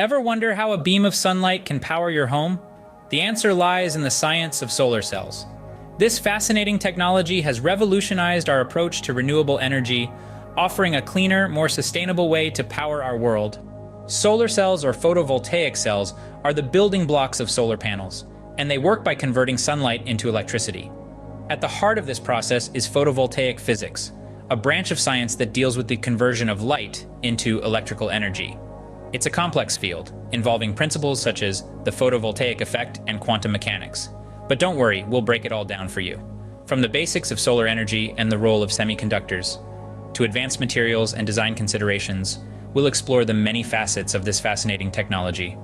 Ever wonder how a beam of sunlight can power your home? The answer lies in the science of solar cells. This fascinating technology has revolutionized our approach to renewable energy, offering a cleaner, more sustainable way to power our world. Solar cells, or photovoltaic cells, are the building blocks of solar panels, and they work by converting sunlight into electricity. At the heart of this process is photovoltaic physics, a branch of science that deals with the conversion of light into electrical energy. It's a complex field, involving principles such as the photovoltaic effect and quantum mechanics. But don't worry, we'll break it all down for you. From the basics of solar energy and the role of semiconductors, to advanced materials and design considerations, we'll explore the many facets of this fascinating technology.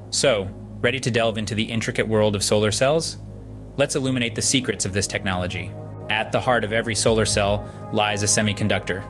So, ready to delve into the intricate world of solar cells? Let's illuminate the secrets of this technology. At the heart of every solar cell lies a semiconductor.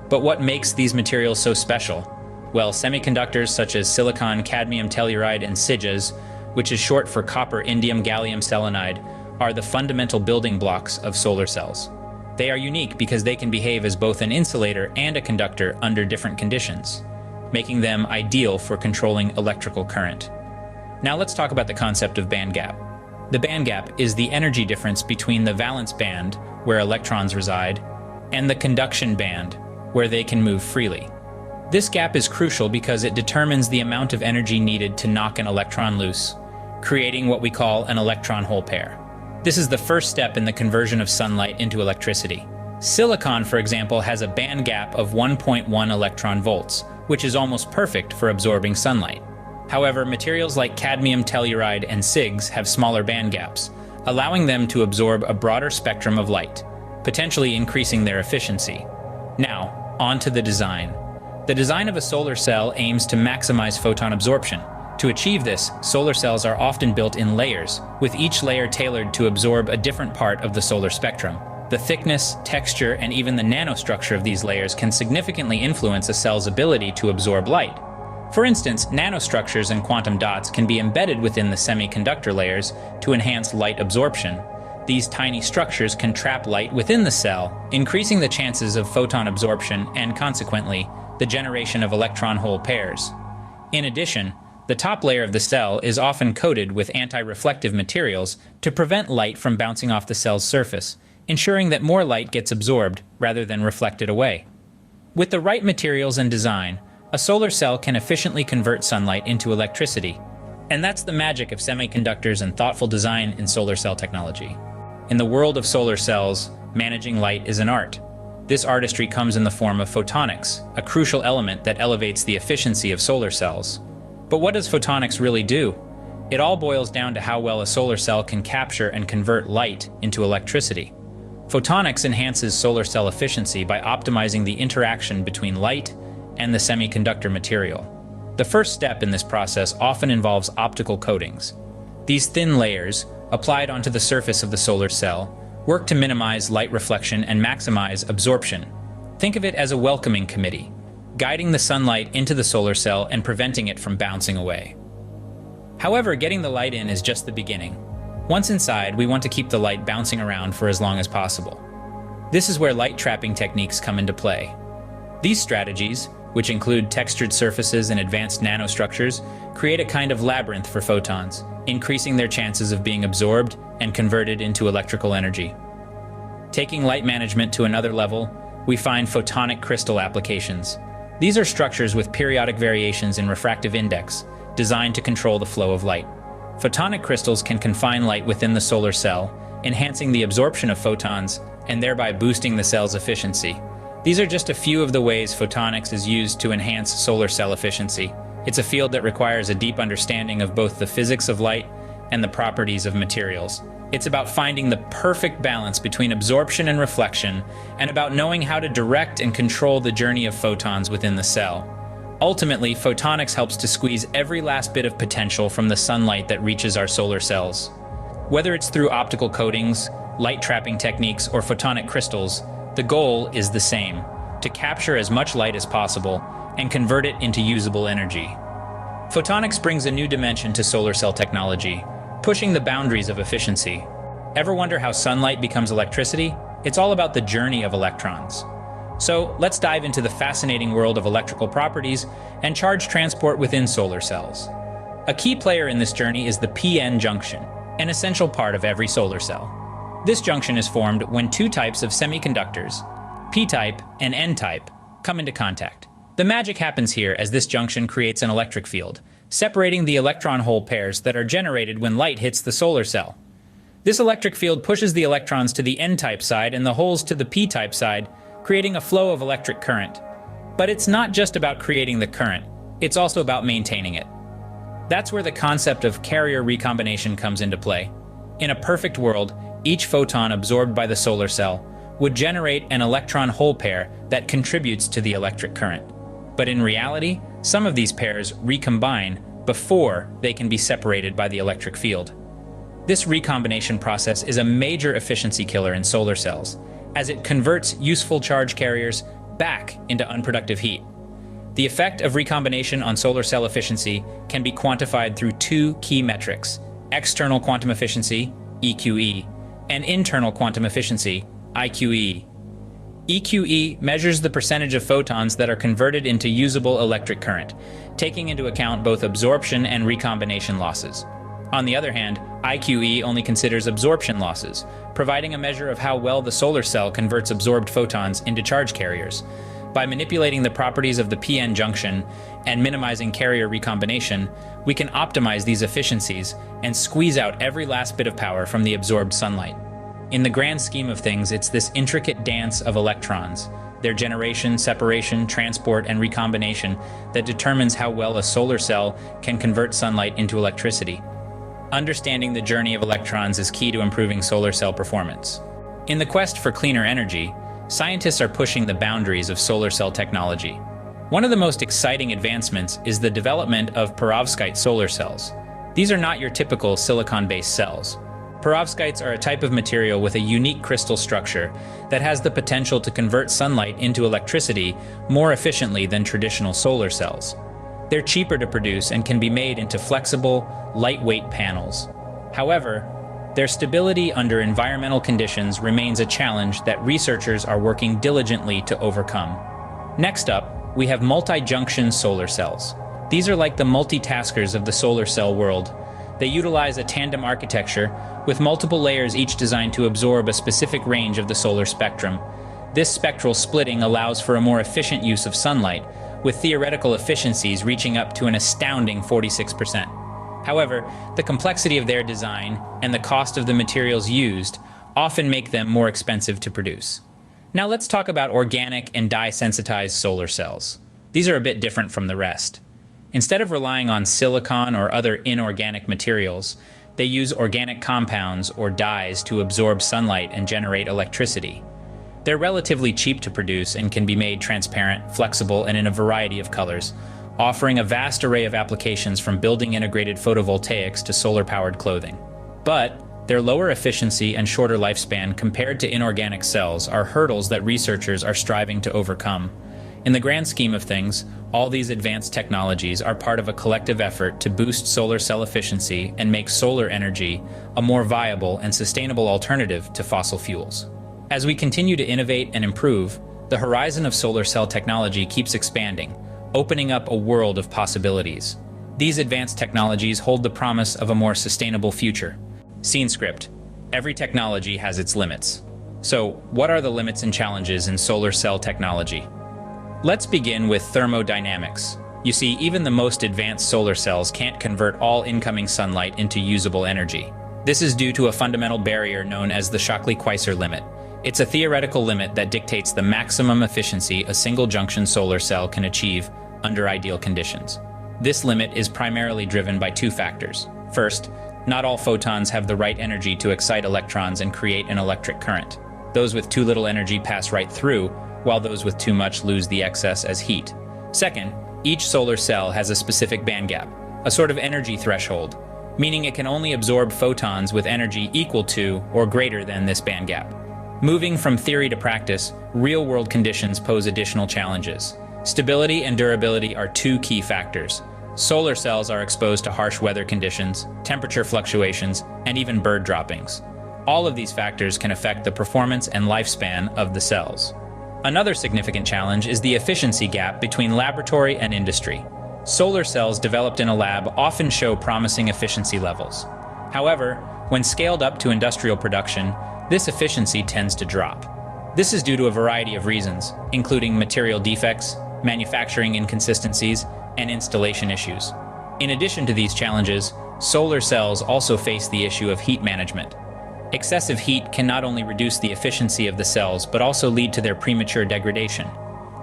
But what makes these materials so special? Well, semiconductors such as silicon, cadmium telluride, and SiGas, which is short for copper, indium, gallium selenide, are the fundamental building blocks of solar cells. They are unique because they can behave as both an insulator and a conductor under different conditions, making them ideal for controlling electrical current. Now let's talk about the concept of band gap. The band gap is the energy difference between the valence band, where electrons reside, and the conduction band, where they can move freely. This gap is crucial because it determines the amount of energy needed to knock an electron loose, creating what we call an electron-hole pair. This is the first step in the conversion of sunlight into electricity. Silicon, for example, has a band gap of 1.1 electron volts, which is almost perfect for absorbing sunlight. However, materials like cadmium telluride and SiGs have smaller band gaps, allowing them to absorb a broader spectrum of light, potentially increasing their efficiency. Now, on to the design. The design of a solar cell aims to maximize photon absorption. To achieve this, solar cells are often built in layers, with each layer tailored to absorb a different part of the solar spectrum. The thickness, texture, and even the nanostructure of these layers can significantly influence a cell's ability to absorb light. For instance, nanostructures and quantum dots can be embedded within the semiconductor layers to enhance light absorption. These tiny structures can trap light within the cell, increasing the chances of photon absorption and, consequently, the generation of electron-hole pairs. In addition, the top layer of the cell is often coated with anti-reflective materials to prevent light from bouncing off the cell's surface, ensuring that more light gets absorbed rather than reflected away. With the right materials and design, a solar cell can efficiently convert sunlight into electricity. And that's the magic of semiconductors and thoughtful design in solar cell technology. In the world of solar cells, managing light is an art. This artistry comes in the form of photonics, a crucial element that elevates the efficiency of solar cells. But what does photonics really do? It all boils down to how well a solar cell can capture and convert light into electricity. Photonics enhances solar cell efficiency by optimizing the interaction between light and the semiconductor material. The first step in this process often involves optical coatings. These thin layers, applied onto the surface of the solar cell, work to minimize light reflection and maximize absorption. Think of it as a welcoming committee, guiding the sunlight into the solar cell and preventing it from bouncing away. However, getting the light in is just the beginning. Once inside, we want to keep the light bouncing around for as long as possible. This is where light trapping techniques come into play. These strategies, which include textured surfaces and advanced nanostructures, create a kind of labyrinth for photons, increasing their chances of being absorbed and converted into electrical energy. Taking light management to another level, we find photonic crystal applications. These are structures with periodic variations in refractive index, designed to control the flow of light. Photonic crystals can confine light within the solar cell, enhancing the absorption of photons and thereby boosting the cell's efficiency. These are just a few of the ways photonics is used to enhance solar cell efficiency. It's a field that requires a deep understanding of both the physics of light and the properties of materials. It's about finding the perfect balance between absorption and reflection, and about knowing how to direct and control the journey of photons within the cell. Ultimately, photonics helps to squeeze every last bit of potential from the sunlight that reaches our solar cells. Whether it's through optical coatings, light trapping techniques, or photonic crystals, the goal is the same: to capture as much light as possible and convert it into usable energy. Photonics brings a new dimension to solar cell technology, pushing the boundaries of efficiency. Ever wonder how sunlight becomes electricity? It's all about the journey of electrons. So let's dive into the fascinating world of electrical properties and charge transport within solar cells. A key player in this journey is the p-n junction, an essential part of every solar cell. This junction is formed when two types of semiconductors, p-type and n-type, come into contact. The magic happens here as this junction creates an electric field, separating the electron-hole pairs that are generated when light hits the solar cell. This electric field pushes the electrons to the n-type side and the holes to the p-type side, creating a flow of electric current. But it's not just about creating the current, it's also about maintaining it. That's where the concept of carrier recombination comes into play. In a perfect world, each photon absorbed by the solar cell would generate an electron-hole pair that contributes to the electric current. But in reality, some of these pairs recombine before they can be separated by the electric field. This recombination process is a major efficiency killer in solar cells, as it converts useful charge carriers back into unproductive heat. The effect of recombination on solar cell efficiency can be quantified through two key metrics: external quantum efficiency, EQE, and internal quantum efficiency, IQE. EQE measures the percentage of photons that are converted into usable electric current, taking into account both absorption and recombination losses. On the other hand, IQE only considers absorption losses, providing a measure of how well the solar cell converts absorbed photons into charge carriers. By manipulating the properties of the p-n junction and minimizing carrier recombination, we can optimize these efficiencies and squeeze out every last bit of power from the absorbed sunlight. In the grand scheme of things, it's this intricate dance of electrons, their generation, separation, transport, and recombination that determines how well a solar cell can convert sunlight into electricity. Understanding the journey of electrons is key to improving solar cell performance. In the quest for cleaner energy, scientists are pushing the boundaries of solar cell technology. One of the most exciting advancements is the development of perovskite solar cells. These are not your typical silicon-based cells. Perovskites are a type of material with a unique crystal structure that has the potential to convert sunlight into electricity more efficiently than traditional solar cells. They're cheaper to produce and can be made into flexible, lightweight panels. However, their stability under environmental conditions remains a challenge that researchers are working diligently to overcome. Next up, we have multi-junction solar cells. These are like the multitaskers of the solar cell world. They utilize a tandem architecture with multiple layers each designed to absorb a specific range of the solar spectrum. This spectral splitting allows for a more efficient use of sunlight, with theoretical efficiencies reaching up to an astounding 46%. However, the complexity of their design and the cost of the materials used often make them more expensive to produce. Now let's talk about organic and dye-sensitized solar cells. These are a bit different from the rest. Instead of relying on silicon or other inorganic materials, they use organic compounds or dyes to absorb sunlight and generate electricity. They're relatively cheap to produce and can be made transparent, flexible, and in a variety of colors, offering a vast array of applications from building-integrated photovoltaics to solar-powered clothing. But their lower efficiency and shorter lifespan compared to inorganic cells are hurdles that researchers are striving to overcome. In the grand scheme of things, all these advanced technologies are part of a collective effort to boost solar cell efficiency and make solar energy a more viable and sustainable alternative to fossil fuels. As we continue to innovate and improve, the horizon of solar cell technology keeps expanding, opening up a world of possibilities. These advanced technologies hold the promise of a more sustainable future. Scene script. Every technology has its limits. So, what are the limits and challenges in solar cell technology? Let's begin with thermodynamics. You see, even the most advanced solar cells can't convert all incoming sunlight into usable energy. This is due to a fundamental barrier known as the Shockley-Queisser limit. It's a theoretical limit that dictates the maximum efficiency a single-junction solar cell can achieve under ideal conditions. This limit is primarily driven by two factors. First, not all photons have the right energy to excite electrons and create an electric current. Those with too little energy pass right through, while those with too much lose the excess as heat. Second, each solar cell has a specific bandgap, a sort of energy threshold, meaning it can only absorb photons with energy equal to or greater than this bandgap. Moving from theory to practice, real-world conditions pose additional challenges. Stability and durability are two key factors. Solar cells are exposed to harsh weather conditions, temperature fluctuations, and even bird droppings. All of these factors can affect the performance and lifespan of the cells. Another significant challenge is the efficiency gap between laboratory and industry. Solar cells developed in a lab often show promising efficiency levels. However, when scaled up to industrial production, this efficiency tends to drop. This is due to a variety of reasons, including material defects, manufacturing inconsistencies, and installation issues. In addition to these challenges, solar cells also face the issue of heat management. Excessive heat can not only reduce the efficiency of the cells, but also lead to their premature degradation.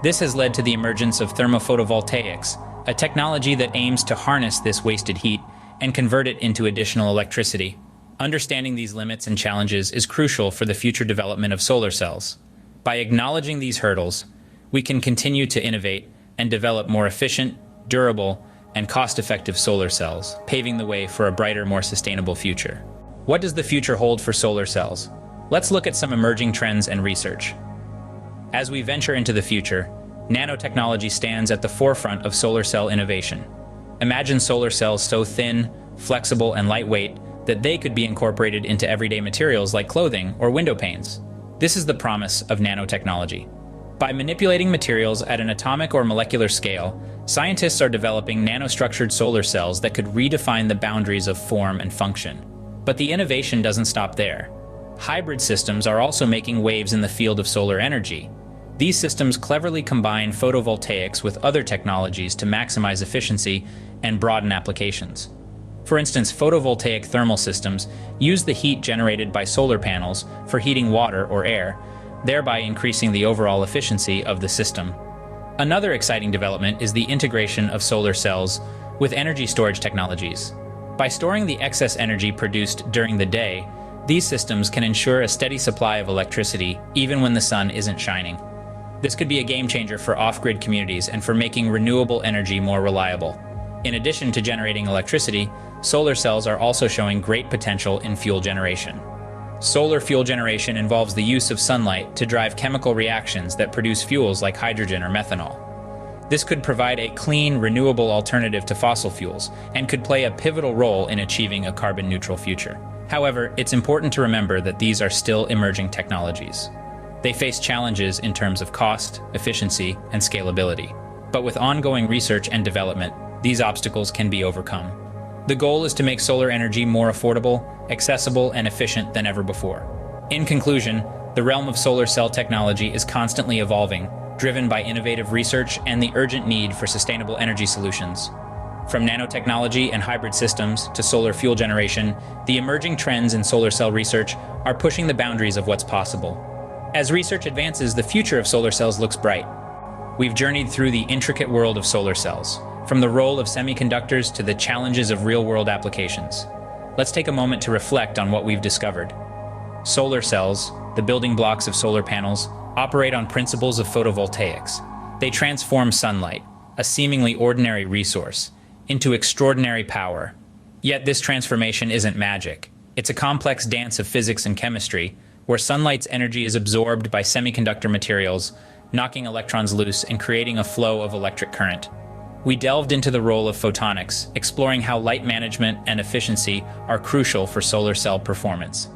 This has led to the emergence of thermophotovoltaics, a technology that aims to harness this wasted heat and convert it into additional electricity. Understanding these limits and challenges is crucial for the future development of solar cells. By acknowledging these hurdles, we can continue to innovate and develop more efficient, durable, and cost-effective solar cells, paving the way for a brighter, more sustainable future. What does the future hold for solar cells? Let's look at some emerging trends and research. As we venture into the future, nanotechnology stands at the forefront of solar cell innovation. Imagine solar cells so thin, flexible, and lightweight that they could be incorporated into everyday materials like clothing or window panes. This is the promise of nanotechnology. By manipulating materials at an atomic or molecular scale, scientists are developing nanostructured solar cells that could redefine the boundaries of form and function. But the innovation doesn't stop there. Hybrid systems are also making waves in the field of solar energy. These systems cleverly combine photovoltaics with other technologies to maximize efficiency and broaden applications. For instance, photovoltaic thermal systems use the heat generated by solar panels for heating water or air, thereby increasing the overall efficiency of the system. Another exciting development is the integration of solar cells with energy storage technologies. By storing the excess energy produced during the day, these systems can ensure a steady supply of electricity even when the sun isn't shining. This could be a game changer for off-grid communities and for making renewable energy more reliable. In addition to generating electricity, solar cells are also showing great potential in fuel generation. Solar fuel generation involves the use of sunlight to drive chemical reactions that produce fuels like hydrogen or methanol. This could provide a clean, renewable alternative to fossil fuels and could play a pivotal role in achieving a carbon-neutral future. However, it's important to remember that these are still emerging technologies. They face challenges in terms of cost, efficiency, and scalability. But with ongoing research and development, these obstacles can be overcome. The goal is to make solar energy more affordable, accessible, and efficient than ever before. In conclusion, the realm of solar cell technology is constantly evolving, driven by innovative research and the urgent need for sustainable energy solutions. From nanotechnology and hybrid systems to solar fuel generation, the emerging trends in solar cell research are pushing the boundaries of what's possible. As research advances, the future of solar cells looks bright. We've journeyed through the intricate world of solar cells, from the role of semiconductors to the challenges of real-world applications. Let's take a moment to reflect on what we've discovered. Solar cells, the building blocks of solar panels, operate on principles of photovoltaics. They transform sunlight, a seemingly ordinary resource, into extraordinary power. Yet this transformation isn't magic. It's a complex dance of physics and chemistry, where sunlight's energy is absorbed by semiconductor materials, knocking electrons loose and creating a flow of electric current. We delved into the role of photonics, exploring how light management and efficiency are crucial for solar cell performance.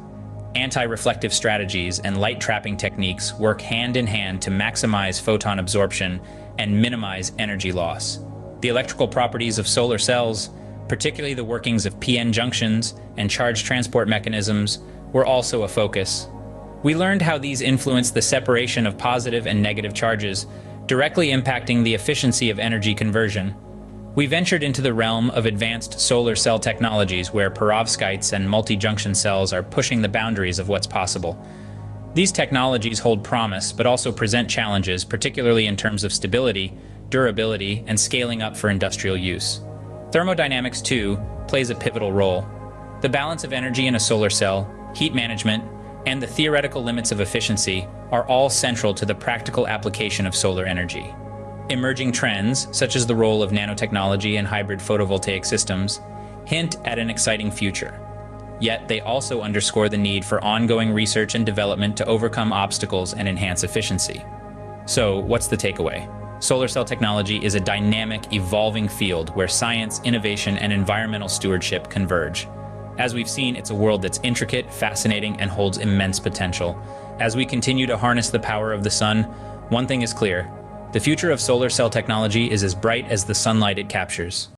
Anti-reflective strategies and light-trapping techniques work hand in hand to maximize photon absorption and minimize energy loss. The electrical properties of solar cells, particularly the workings of p-n junctions and charge transport mechanisms, were also a focus. We learned how these influence the separation of positive and negative charges, directly impacting the efficiency of energy conversion. We ventured into the realm of advanced solar cell technologies where perovskites and multi-junction cells are pushing the boundaries of what's possible. These technologies hold promise, but also present challenges, particularly in terms of stability, durability, and scaling up for industrial use. Thermodynamics, too, plays a pivotal role. The balance of energy in a solar cell, heat management, and the theoretical limits of efficiency are all central to the practical application of solar energy. Emerging trends, such as the role of nanotechnology and hybrid photovoltaic systems, hint at an exciting future. Yet they also underscore the need for ongoing research and development to overcome obstacles and enhance efficiency. So, what's the takeaway? Solar cell technology is a dynamic, evolving field where science, innovation, and environmental stewardship converge. As we've seen, it's a world that's intricate, fascinating, and holds immense potential. As we continue to harness the power of the sun, One thing is clear: the future of solar cell technology is as bright as the sunlight it captures.